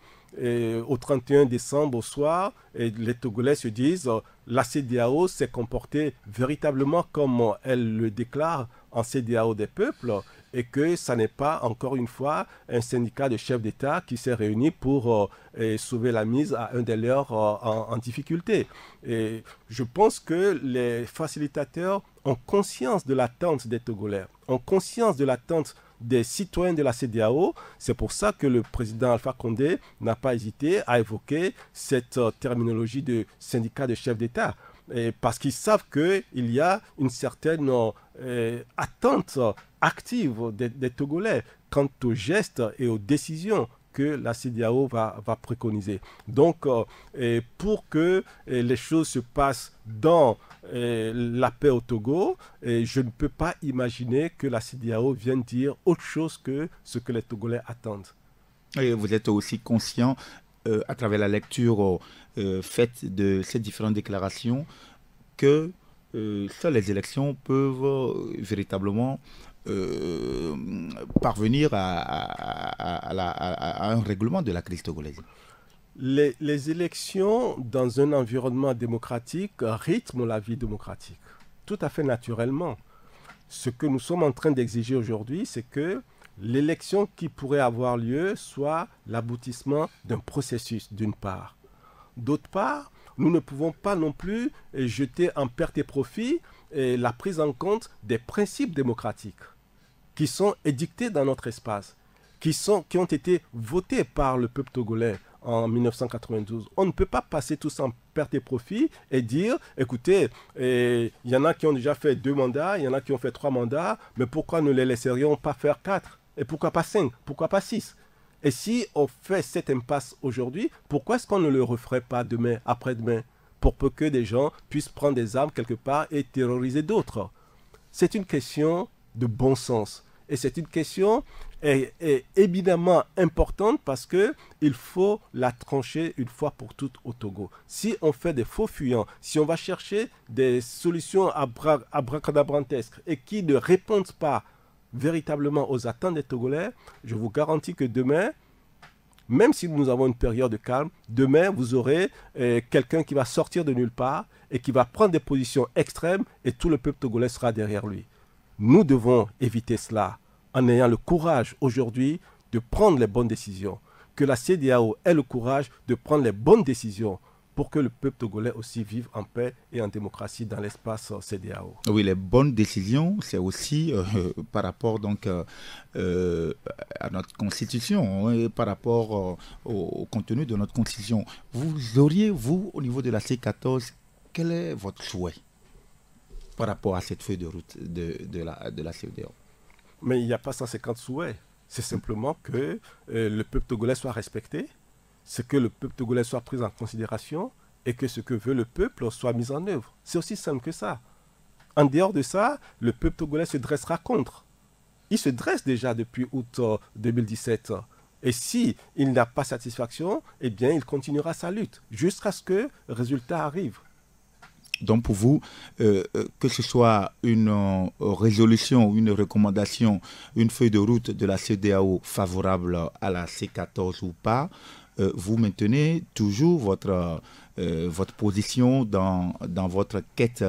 au 31 décembre au soir, les Togolais se disent la CEDEAO s'est comportée véritablement comme elle le déclare en CEDEAO des peuples et que ça n'est pas, encore une fois, un syndicat de chefs d'État qui s'est réuni pour sauver la mise à un des leurs en difficulté. Et je pense que les facilitateurs ont conscience de l'attente des Togolais, ont conscience de l'attente des citoyens de la CEDEAO. C'est pour ça que le président Alpha Condé n'a pas hésité à évoquer cette terminologie de syndicat de chefs d'État. Parce qu'ils savent qu'il y a une certaine attente active des Togolais quant aux gestes et aux décisions que la CEDEAO va préconiser. Donc, pour que les choses se passent dans la paix au Togo, je ne peux pas imaginer que la CEDEAO vienne dire autre chose que ce que les Togolais attendent. Et vous êtes aussi conscient, à travers la lecture faite de ces différentes déclarations, que seules les élections peuvent véritablement parvenir à un règlement de la crise togolaise. Les élections dans un environnement démocratique rythment la vie démocratique, tout à fait naturellement. Ce que nous sommes en train d'exiger aujourd'hui, c'est que l'élection qui pourrait avoir lieu soit l'aboutissement d'un processus, d'une part. D'autre part, nous ne pouvons pas non plus jeter en perte et profit la prise en compte des principes démocratiques qui sont édictés dans notre espace, qui ont été votés par le peuple togolais en 1992. On ne peut pas passer tout ça en perte et profit et dire, écoutez, il y en a qui ont déjà fait 2 mandats, il y en a qui ont fait 3 mandats, mais pourquoi ne les laisserions pas faire 4? Et pourquoi pas 5? Pourquoi pas 6? Et si on fait cette impasse aujourd'hui, pourquoi est-ce qu'on ne le referait pas demain, après-demain, pour peu que des gens puissent prendre des armes quelque part et terroriser d'autres? C'est une question de bon sens. Et c'est une question évidemment importante parce qu'il faut la trancher une fois pour toutes au Togo. Si on fait des faux fuyants, si on va chercher des solutions abracadabrantesques et qui ne répondent pas véritablement aux attentes des Togolais, je vous garantis que demain, même si nous avons une période de calme, demain vous aurez quelqu'un qui va sortir de nulle part et qui va prendre des positions extrêmes et tout le peuple togolais sera derrière lui. Nous devons éviter cela en ayant le courage aujourd'hui de prendre les bonnes décisions. Que la CEDEAO ait le courage de prendre les bonnes décisions pour que le peuple togolais aussi vive en paix et en démocratie dans l'espace CEDEAO. Oui, les bonnes décisions, c'est aussi par rapport donc à notre constitution, par rapport au contenu de notre constitution. Vous auriez, vous, au niveau de la C14, quel est votre souhait par rapport à cette feuille de route de la CEDEAO? Mais il n'y a pas 150 souhaits. C'est simplement que le peuple togolais soit respecté, c'est que le peuple togolais soit pris en considération et que ce que veut le peuple soit mis en œuvre. C'est aussi simple que ça. En dehors de ça, le peuple togolais se dressera contre. Il se dresse déjà depuis août 2017. Et si il n'a pas satisfaction, eh bien, il continuera sa lutte jusqu'à ce que le résultat arrive. Donc pour vous, que ce soit une résolution, une recommandation, une feuille de route de la CEDEAO favorable à la C14 ou pas, vous maintenez toujours votre position dans votre quête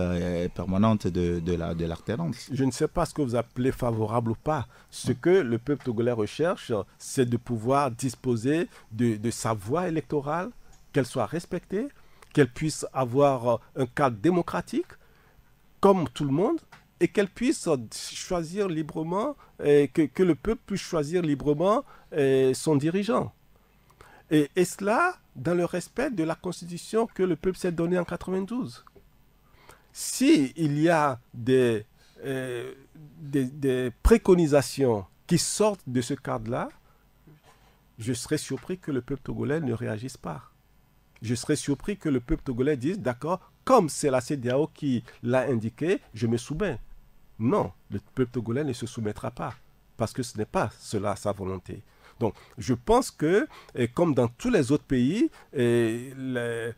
permanente de l'alternance. Je ne sais pas ce que vous appelez favorable ou pas. Ce que le peuple togolais recherche, c'est de pouvoir disposer de sa voix électorale, qu'elle soit respectée, qu'elle puisse avoir un cadre démocratique, comme tout le monde, et qu'elle puisse choisir librement, que le peuple puisse choisir librement son dirigeant. Et cela dans le respect de la Constitution que le peuple s'est donnée en 92. S'il y a des préconisations qui sortent de ce cadre-là, je serais surpris que le peuple togolais ne réagisse pas. Je serais surpris que le peuple togolais dise, d'accord, comme c'est la CEDEAO qui l'a indiqué, je me soumets. Non, le peuple togolais ne se soumettra pas, parce que ce n'est pas cela sa volonté. Donc, je pense que, comme dans tous les autres pays, le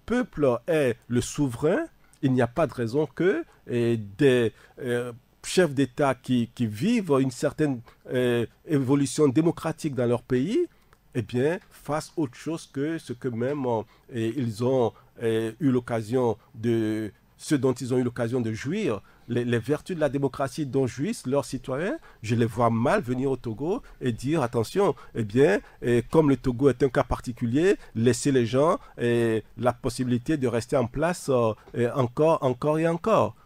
peuple est le souverain. Il n'y a pas de raison que des chefs d'État qui vivent une certaine évolution démocratique dans leur pays, eh bien, fassent autre chose que ce que même ils ont eu l'occasion de, ce dont ils ont eu l'occasion de jouir. Les vertus de la démocratie dont jouissent leurs citoyens, je les vois mal venir au Togo et dire attention, eh bien, comme le Togo est un cas particulier, laissez les gens la possibilité de rester en place encore et encore.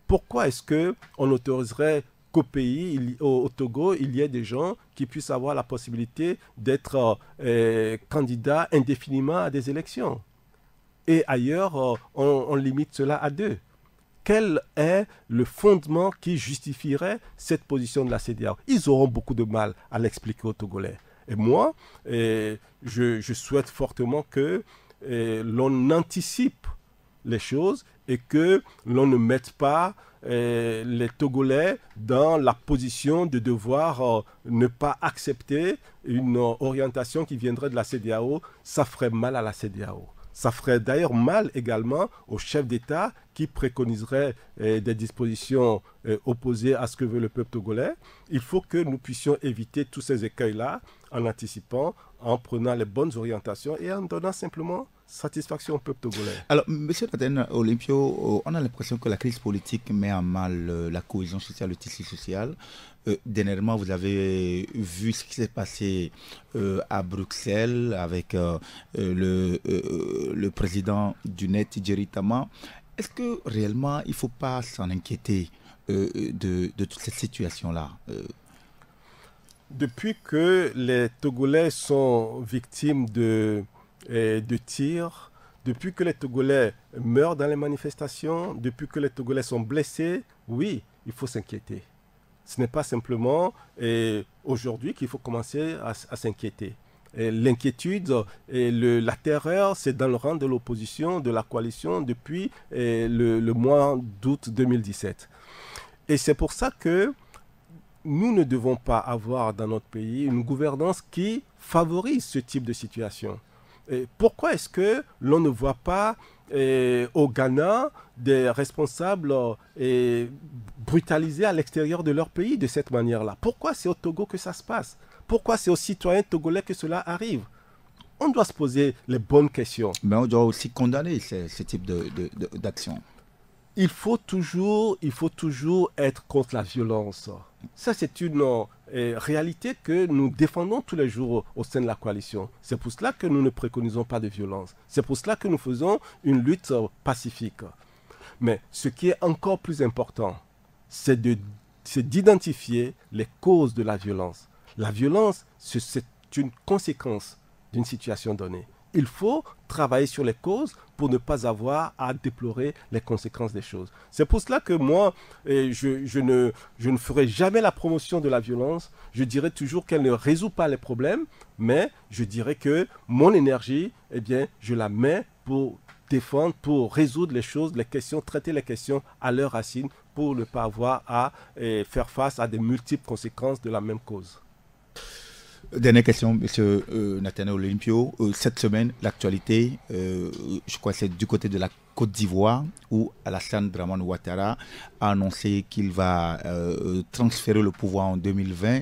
Pourquoi est-ce qu'on autoriserait qu'au pays, au Togo, il y ait des gens qui puissent avoir la possibilité d'être candidats indéfiniment à des élections? Et ailleurs, on limite cela à 2. Quel est le fondement qui justifierait cette position de la CEDEAO? Ils auront beaucoup de mal à l'expliquer aux Togolais. Et moi, je souhaite fortement que l'on anticipe les choses et que l'on ne mette pas les Togolais dans la position de devoir ne pas accepter une orientation qui viendrait de la CEDEAO. Ça ferait mal à la CEDEAO. Ça ferait d'ailleurs mal également aux chefs d'État qui préconiseraient des dispositions opposées à ce que veut le peuple togolais. Il faut que nous puissions éviter tous ces écueils-là en anticipant, en prenant les bonnes orientations et en donnant simplement satisfaction au peuple togolais. Alors, M. Daten Olympio, on a l'impression que la crise politique met en mal la cohésion sociale, le tissu social. Dernièrement, vous avez vu ce qui s'est passé à Bruxelles avec le président du NET, Thierry Tama. Est-ce que réellement, il ne faut pas s'en inquiéter de toute cette situation-là? Depuis que les Togolais sont victimes de tirs, depuis que les Togolais meurent dans les manifestations, depuis que les Togolais sont blessés, oui, il faut s'inquiéter. Ce n'est pas simplement aujourd'hui qu'il faut commencer à s'inquiéter. L'inquiétude et la terreur, c'est dans le rang de l'opposition, de la coalition depuis le mois d'août 2017. Et c'est pour ça que nous ne devons pas avoir dans notre pays une gouvernance qui favorise ce type de situation. Et pourquoi est-ce que l'on ne voit pas au Ghana des responsables brutalisés à l'extérieur de leur pays de cette manière-là? Pourquoi c'est au Togo que ça se passe? Pourquoi c'est aux citoyens togolais que cela arrive? On doit se poser les bonnes questions. Mais on doit aussi condamner ce type d'action. Il faut toujours être contre la violence. Ça, c'est une réalité que nous défendons tous les jours au sein de la coalition. C'est pour cela que nous ne préconisons pas de violence. C'est pour cela que nous faisons une lutte pacifique. Mais ce qui est encore plus important, c'est d'identifier les causes de la violence. La violence, c'est une conséquence d'une situation donnée. Il faut travailler sur les causes pour ne pas avoir à déplorer les conséquences des choses. C'est pour cela que moi, je ne ferai jamais la promotion de la violence. Je dirais toujours qu'elle ne résout pas les problèmes, mais je dirais que mon énergie, eh bien, je la mets pour défendre, pour résoudre les choses, les questions, traiter les questions à leurs racines, pour ne pas avoir à faire face à des multiples conséquences de la même cause. Dernière question, M. Nathaniel Olympio. Cette semaine, l'actualité, je crois que c'est du côté de la Côte d'Ivoire, où Alassane Dramane Ouattara a annoncé qu'il va transférer le pouvoir en 2020.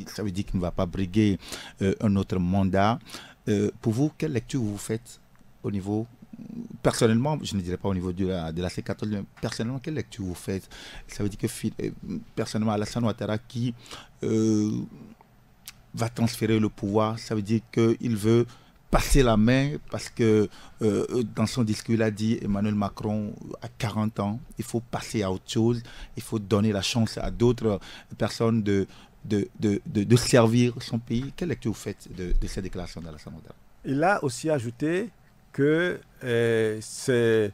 Ça veut dire qu'il ne va pas briguer un autre mandat. Pour vous, quelle lecture vous faites au niveau, personnellement, je ne dirais pas au niveau de la C14, mais personnellement, quelle lecture vous faites? Ça veut dire que personnellement, Alassane Ouattara qui va transférer le pouvoir, ça veut dire qu'il veut passer la main, parce que dans son discours, il a dit, Emmanuel Macron a 40 ans, il faut passer à autre chose, il faut donner la chance à d'autres personnes de servir son pays. Quelle lecture vous faites de cette déclaration d'Alassane Ouattara? Il a aussi ajouté que ça ne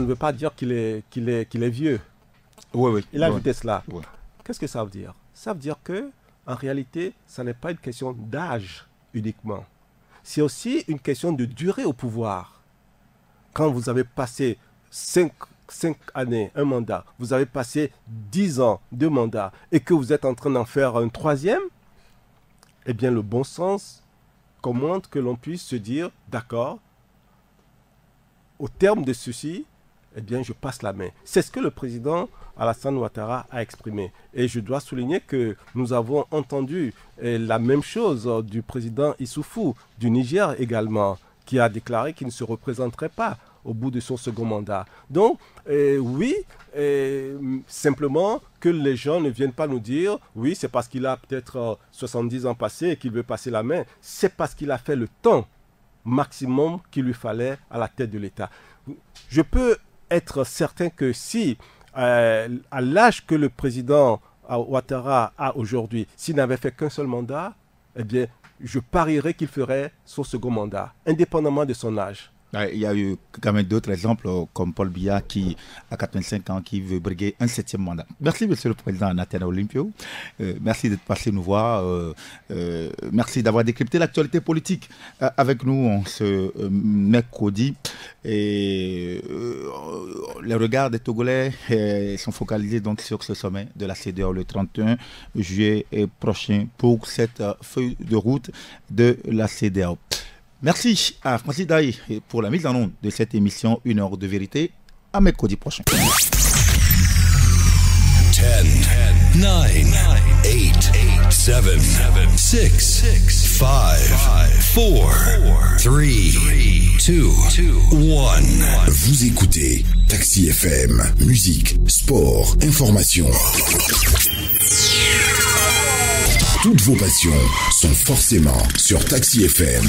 veut pas dire qu'il est vieux. Oui. Il a ajouté cela. Oui. Qu'est-ce que ça veut dire? Ça veut dire que en réalité, ça n'est pas une question d'âge uniquement. C'est aussi une question de durée au pouvoir. Quand vous avez passé 5 années, un mandat, vous avez passé 10 ans, 2 mandats, et que vous êtes en train d'en faire un 3e, eh bien le bon sens commande que l'on puisse se dire, d'accord, au terme de ceci, eh bien je passe la main. C'est ce que le président Alassane Ouattara a exprimé. Et je dois souligner que nous avons entendu la même chose du président Issoufou du Niger également, qui a déclaré qu'il ne se représenterait pas au bout de son second mandat. Donc, oui, simplement que les gens ne viennent pas nous dire, oui, c'est parce qu'il a peut-être 70 ans passés et qu'il veut passer la main. C'est parce qu'il a fait le temps maximum qu'il lui fallait à la tête de l'État. Je peux être certain que si, à l'âge que le président Ouattara a aujourd'hui, s'il n'avait fait qu'un seul mandat, eh bien, je parierais qu'il ferait son second mandat, indépendamment de son âge. Il y a eu quand même d'autres exemples, comme Paul Biya qui a 85 ans, qui veut briguer un 7e mandat. Merci, Monsieur le Président Nathaniel Olympio. Merci d'être passé nous voir. Merci d'avoir décrypté l'actualité politique avec nous en ce mercredi. Et les regards des Togolais sont focalisés donc sur ce sommet de la CEDEAO le 31 juillet prochain pour cette feuille de route de la CEDEAO. Merci à Francis Daï pour la mise en onde de cette émission 1 heure de vérité. À mercredi prochain. 10, 9, 8, 7, 6, 5, 4, 3, 2, 1. Vous écoutez Taxi FM, musique, sport, information. Toutes vos passions sont forcément sur Taxi FM.